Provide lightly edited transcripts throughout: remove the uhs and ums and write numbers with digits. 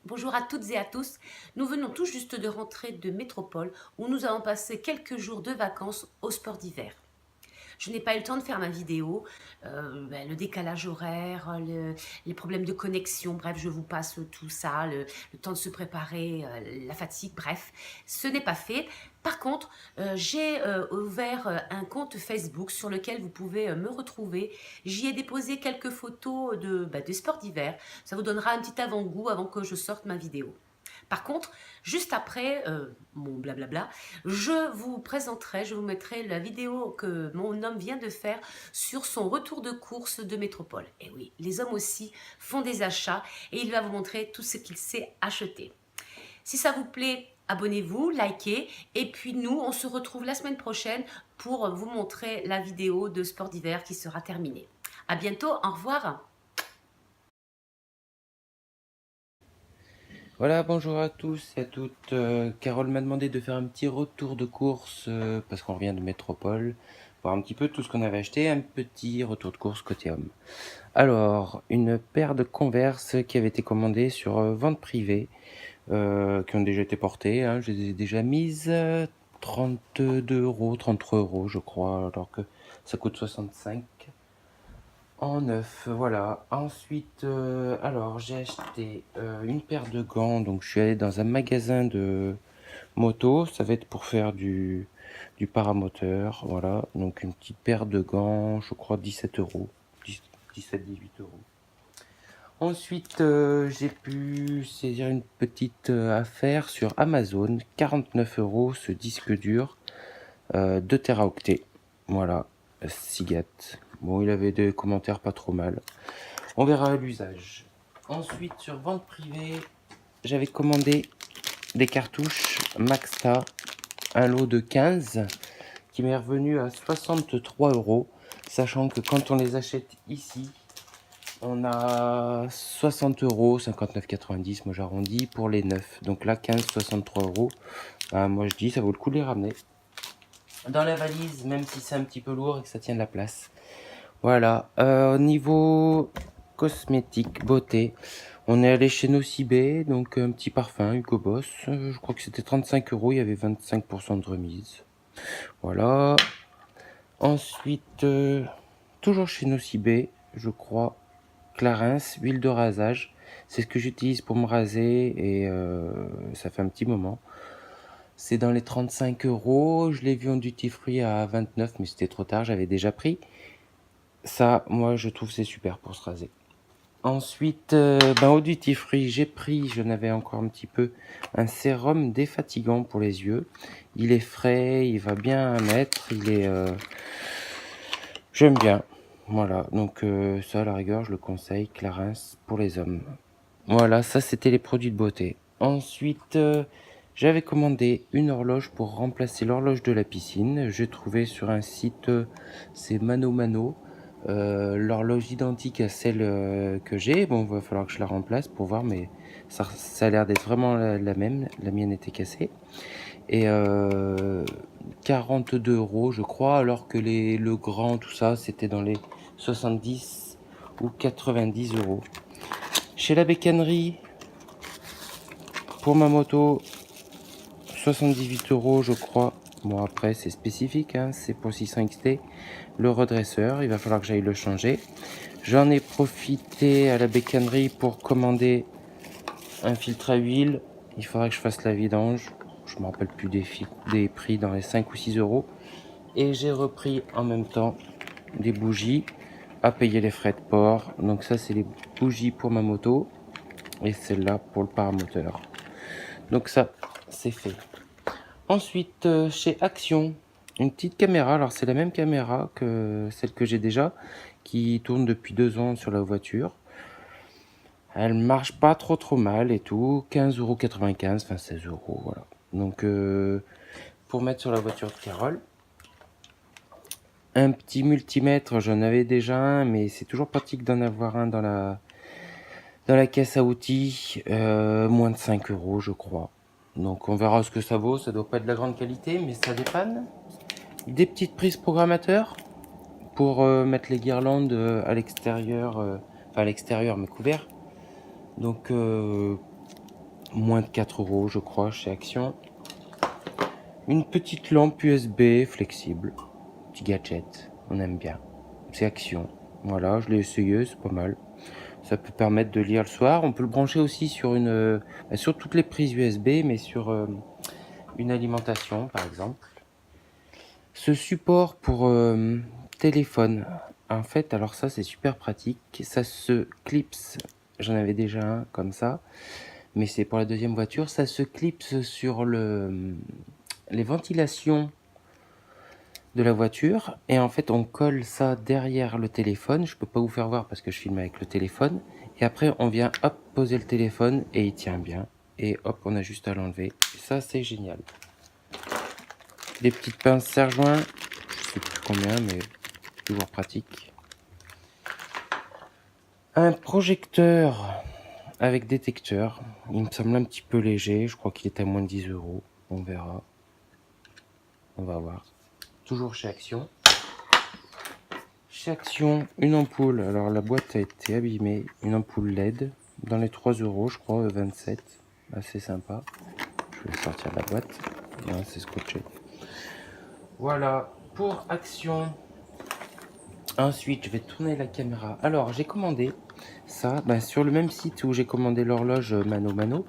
Bonjour à toutes et à tous. Nous venons tout juste de rentrer de métropole où nous avons passé quelques jours de vacances au sport d'hiver. Je n'ai pas eu le temps de faire ma vidéo, le décalage horaire, les problèmes de connexion, bref, je vous passe tout ça, le temps de se préparer, la fatigue, bref, ce n'est pas fait. Par contre, j'ai ouvert un compte Facebook sur lequel vous pouvez me retrouver. J'y ai déposé quelques photos de sport d'hiver. Ça vous donnera un petit avant-goût avant que je sorte ma vidéo. Par contre, juste après mon blablabla, je vous présenterai, je vous mettrai la vidéo que mon homme vient de faire sur son retour de course de métropole. Et oui, les hommes aussi font des achats et il va vous montrer tout ce qu'il sait acheter. Si ça vous plaît, abonnez-vous, likez et puis nous, on se retrouve la semaine prochaine pour vous montrer la vidéo de sport d'hiver qui sera terminée. À bientôt, au revoir. Voilà, bonjour à tous et à toutes. Carole m'a demandé de faire un petit retour de course parce qu'on revient de métropole, voir un petit peu tout ce qu'on avait acheté, un petit retour de course côté homme. Alors, une paire de Converse qui avait été commandée sur vente privée, qui ont déjà été portées, hein. Je les ai déjà mises 32 euros, 33 euros je crois, alors que ça coûte 65 en neuf, voilà. Ensuite, alors j'ai acheté une paire de gants. Donc je suis allé dans un magasin de moto. Ça va être pour faire du paramoteur. Voilà. Donc une petite paire de gants, je crois 17 euros. 17-18 euros. Ensuite, j'ai pu saisir une petite affaire sur Amazon. 49 euros ce disque dur 2 Teraoctets. Voilà. Sigat. Bon, il avait des commentaires pas trop mal. On verra à l'usage. Ensuite, sur vente privée, j'avais commandé des cartouches Maxta, un lot de 15, qui m'est revenu à 63 euros, sachant que quand on les achète ici, on a 60 euros, 59,90, moi j'arrondis pour les 9. Donc là, 15, 63 euros. Bah, moi je dis, ça vaut le coup de les ramener dans la valise, même si c'est un petit peu lourd et que ça tient de la place. Voilà. Au niveau cosmétique, beauté, on est allé chez Nocibé, donc un petit parfum Hugo Boss. Je crois que c'était 35 euros, il y avait 25% de remise. Voilà. Ensuite, toujours chez Nocibé, je crois, Clarins, huile de rasage. C'est ce que j'utilise pour me raser et ça fait un petit moment. C'est dans les 35 euros. Je l'ai vu en duty free à 29, mais c'était trop tard, j'avais déjà pris. Ça, moi, je trouve c'est super pour se raser. Ensuite, au duty free, j'ai pris, je n'avais encore un petit peu, un sérum défatigant pour les yeux. Il est frais, il va bien mettre, il est... j'aime bien. Voilà, donc ça, à la rigueur, je le conseille, Clarins pour les hommes. Voilà, ça, c'était les produits de beauté. Ensuite, j'avais commandé une horloge pour remplacer l'horloge de la piscine. J'ai trouvé sur un site, c'est Mano Mano. L'horloge identique à celle que j'ai. Bon, il va falloir que je la remplace pour voir, mais ça a l'air d'être vraiment la même. La mienne était cassée. Et 42 euros, je crois, alors que le grand, tout ça, c'était dans les 70 ou 90 euros. Chez la bécannerie, pour ma moto, 78 euros, je crois. Bon, après, c'est spécifique, hein, c'est pour 600 XT. Le redresseur, il va falloir que j'aille le changer. J'en ai profité à la bécannerie pour commander un filtre à huile. Il faudra que je fasse la vidange. Je me rappelle plus des prix, dans les 5 ou 6 euros. Et j'ai repris en même temps des bougies à payer les frais de port. Donc ça, c'est les bougies pour ma moto. Et celle-là pour le paramoteur. Donc ça, c'est fait. Ensuite, chez Action, une petite caméra. Alors c'est la même caméra que celle que j'ai déjà, qui tourne depuis 2 ans sur la voiture. Elle marche pas trop mal et tout. 15,95 €, enfin 16 euros, voilà. Donc pour mettre sur la voiture de Carole. Un petit multimètre, j'en avais déjà un, mais c'est toujours pratique d'en avoir un dans la caisse à outils. Moins de 5 euros, je crois. Donc on verra ce que ça vaut. Ça doit pas être de la grande qualité, mais ça dépanne. Des petites prises programmateurs pour mettre les guirlandes à l'extérieur, enfin à l'extérieur mais couvert. Donc moins de 4 euros, je crois, chez Action. Une petite lampe USB flexible. Petit gadget, on aime bien. C'est Action. Voilà, je l'ai essayé, c'est pas mal. Ça peut permettre de lire le soir. On peut le brancher aussi sur sur toutes les prises USB, mais sur une alimentation, par exemple. Ce support pour téléphone, en fait, alors ça c'est super pratique. Ça se clipse. J'en avais déjà un comme ça, mais c'est pour la deuxième voiture. Ça se clipse sur les ventilations de la voiture, et en fait on colle ça derrière le téléphone. Je peux pas vous faire voir parce que je filme avec le téléphone, et après on vient hop poser le téléphone et il tient bien, et hop on a juste à l'enlever. Ça c'est génial. Des petites pinces serre-joints, je sais plus combien, mais toujours pratique. Un projecteur avec détecteur, il me semble un petit peu léger, je crois qu'il est à moins de 10 euros, on verra, on va voir. Toujours chez Action. Chez Action, une ampoule, alors la boîte a été abîmée, une ampoule LED, dans les 3 euros, je crois, 27, assez sympa. Je vais sortir la boîte, non, c'est scotché. Voilà, pour Action. Ensuite, je vais tourner la caméra. Alors, j'ai commandé ça sur le même site où j'ai commandé l'horloge Mano Mano.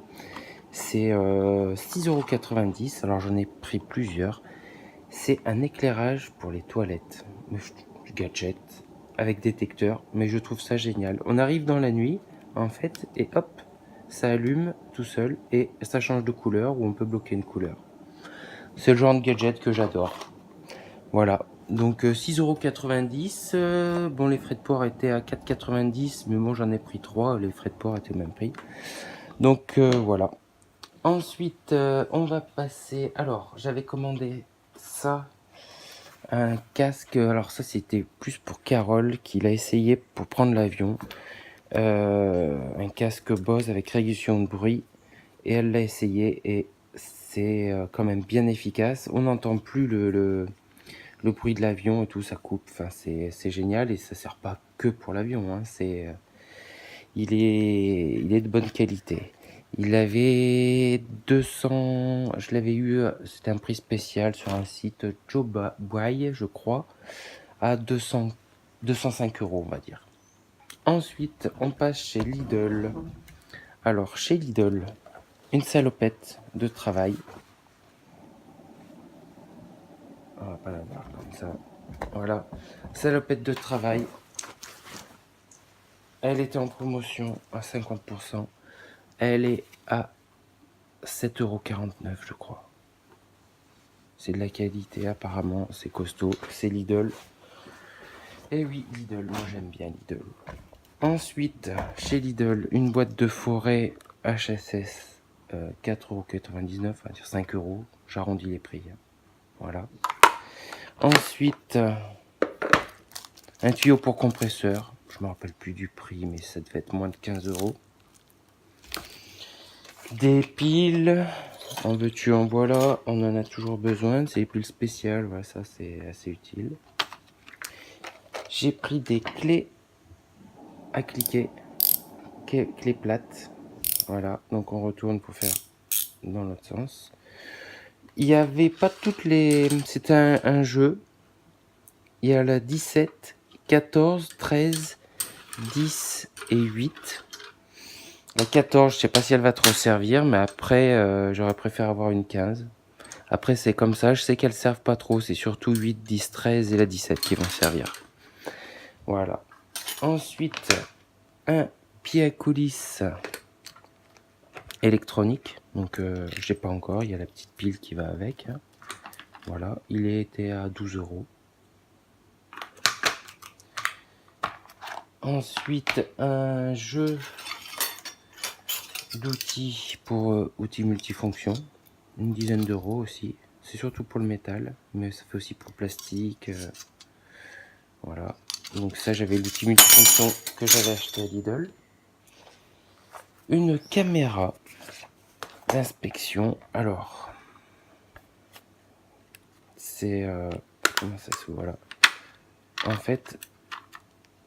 C'est 6,90 €. Alors, j'en ai pris plusieurs. C'est un éclairage pour les toilettes. Gadget avec détecteur, mais je trouve ça génial. On arrive dans la nuit, en fait, et hop, ça allume tout seul et ça change de couleur ou on peut bloquer une couleur. C'est le genre de gadget que j'adore. Voilà, donc 6,90 €. Bon, les frais de port étaient à 4,90 €, mais bon, j'en ai pris 3, les frais de port étaient au même prix. Donc voilà. Ensuite, on va passer. Alors, j'avais commandé ça, un casque. Alors, ça, c'était plus pour Carole qui l'a essayé pour prendre l'avion. Un casque Bose avec réduction de bruit. Et elle l'a essayé et c'est quand même bien efficace. On n'entend plus le bruit de l'avion et tout, ça coupe. Enfin, c'est génial et ça sert pas que pour l'avion. Hein. Il est de bonne qualité. Il avait 200, je l'avais eu, c'était un prix spécial sur un site Joe Buy, je crois, à 205 €, on va dire. Ensuite, on passe chez Lidl. Alors, chez Lidl, une salopette de travail. On va pas la voir comme ça. Voilà, salopette de travail. Elle était en promotion à 50%. Elle est à 7,49 €, je crois. C'est de la qualité, apparemment. C'est costaud. C'est Lidl. Et oui, Lidl. Moi, j'aime bien Lidl. Ensuite, chez Lidl, une boîte de forêt HSS, 4,99 €, on va dire 5 €. J'arrondis les prix. Voilà. Ensuite, un tuyau pour compresseur. Je me rappelle plus du prix, mais ça devait être moins de 15 €. Des piles. En veux-tu, en voilà. On en a toujours besoin. C'est des piles spéciales. Voilà, ça c'est assez utile. J'ai pris des clés à cliquer. Clés plates. Voilà. Donc on retourne pour faire dans l'autre sens. Il n'y avait pas toutes les... C'était un jeu. Il y a la 17, 14, 13, 10 et 8. La 14, je sais pas si elle va trop servir, mais après, j'aurais préféré avoir une 15. Après, c'est comme ça, je sais qu'elles servent pas trop, c'est surtout 8, 10, 13 et la 17 qui vont servir. Voilà. Ensuite, un pied à coulisses électronique. Donc, je l'ai pas encore, il y a la petite pile qui va avec. Hein. Voilà, il était à 12 €. Ensuite, un jeu d'outils pour outils multifonctions, une dizaine d'euros aussi. C'est surtout pour le métal, mais ça fait aussi pour le plastique. Voilà. Donc ça, j'avais l'outil multifonction que j'avais acheté à Lidl. Une caméra d'inspection. Alors, c'est comment ça se voit là. En fait,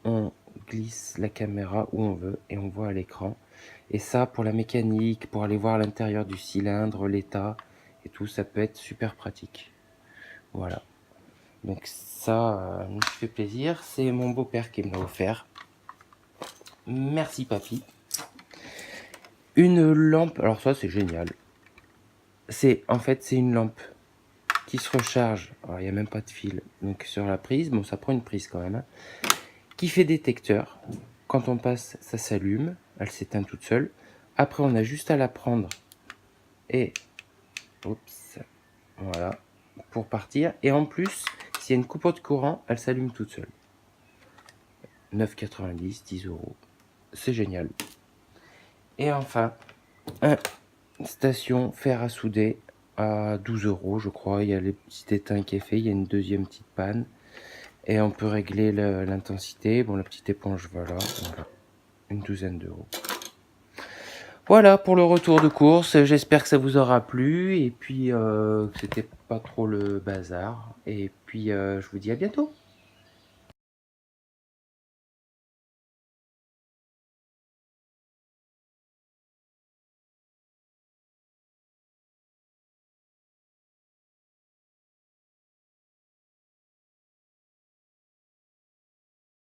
on glisse la caméra où on veut et on voit à l'écran. Et ça, pour la mécanique, pour aller voir l'intérieur du cylindre, l'état et tout, ça peut être super pratique. Voilà. Donc ça me fait plaisir. C'est mon beau-père qui me l'a offert. Merci papy. Une lampe, alors ça c'est génial. En fait c'est une lampe qui se recharge. Alors il n'y a même pas de fil. Donc sur la prise, bon ça prend une prise quand même. Hein, qui fait détecteur. Quand on passe, ça s'allume. Elle s'éteint toute seule. Après on a juste à la prendre. Et oups, voilà, pour partir. Et en plus, s'il y a une coupure de courant, elle s'allume toute seule. 9,90, 10 euros. C'est génial. Et enfin, une station fer à souder à 12 euros, je crois. Il y a le petit éteint qui est fait. Il y a une deuxième petite panne. Et on peut régler l'intensité. Bon, la petite éponge, voilà. Une douzaine d'euros. Voilà pour le retour de course. J'espère que ça vous aura plu et puis que c'était pas trop le bazar. Et puis je vous dis à bientôt.